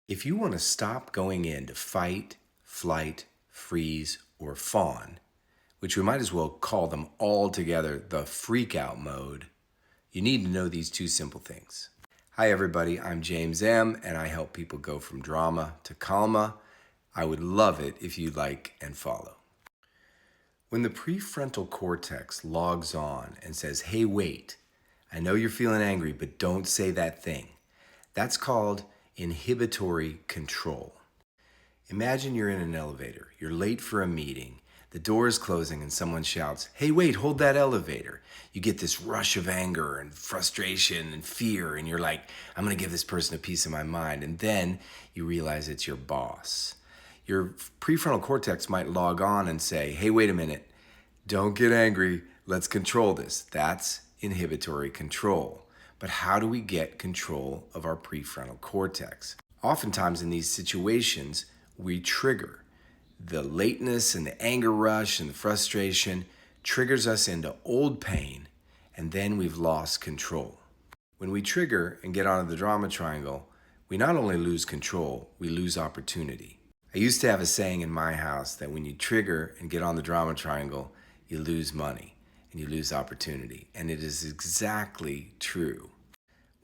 If you want to stop going into fight, flight, freeze, or fawn, which we might as well call them all together the freak out mode, you need to know these two simple things. Hi everybody, I'm James M. and I help people go from drama to calma. I would love it if you like and follow. When the prefrontal cortex logs on and says, hey wait, I know you're feeling angry, but don't say that thing. That's called inhibitory control. Imagine you're in an elevator, you're late for a meeting, the door is closing and someone shouts, hey wait, hold that elevator. You get this rush of anger and frustration and fear and you're like, I'm gonna give this person a piece of my mind, and then you realize it's your boss. Your prefrontal cortex might log on and say, hey wait a minute, don't get angry, let's control this. That's inhibitory control. But how do we get control of our prefrontal cortex? Oftentimes in these situations, we trigger. The lateness and the anger rush and the frustration triggers us into old pain, and then we've lost control. When we trigger and get onto the drama triangle, we not only lose control, we lose opportunity. I used to have a saying in my house that when you trigger and get on the drama triangle, you lose money and you lose opportunity. And it is exactly true.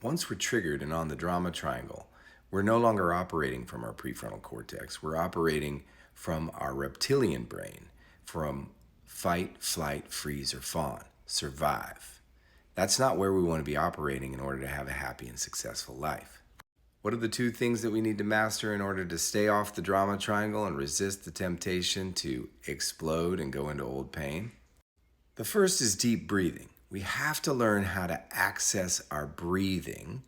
Once we're triggered and on the drama triangle, we're no longer operating from our prefrontal cortex. We're operating from our reptilian brain, from fight, flight, freeze, or fawn, survive. That's not where we want to be operating in order to have a happy and successful life. What are the two things that we need to master in order to stay off the drama triangle and resist the temptation to explode and go into old pain? The first is deep breathing. We have to learn how to access our breathing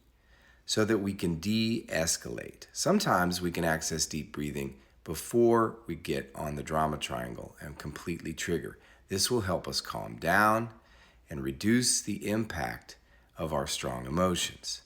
so that we can de-escalate. Sometimes we can access deep breathing before we get on the drama triangle and completely trigger. This will help us calm down and reduce the impact of our strong emotions.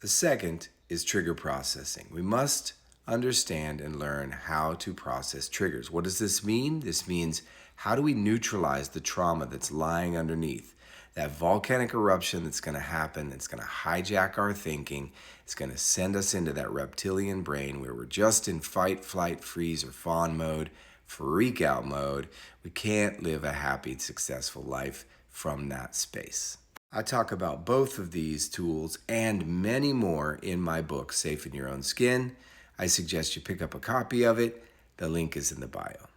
The second is trigger processing. We must understand and learn how to process triggers. What does this mean? This means, how do we neutralize the trauma that's lying underneath? That volcanic eruption that's going to happen, it's going to hijack our thinking, it's going to send us into that reptilian brain where we're just in fight, flight, freeze, or fawn mode, freak out mode. We can't live a happy, successful life from that space. I talk about both of these tools and many more in my book, Safe in Your Own Skin. I suggest you pick up a copy of it. The link is in the bio.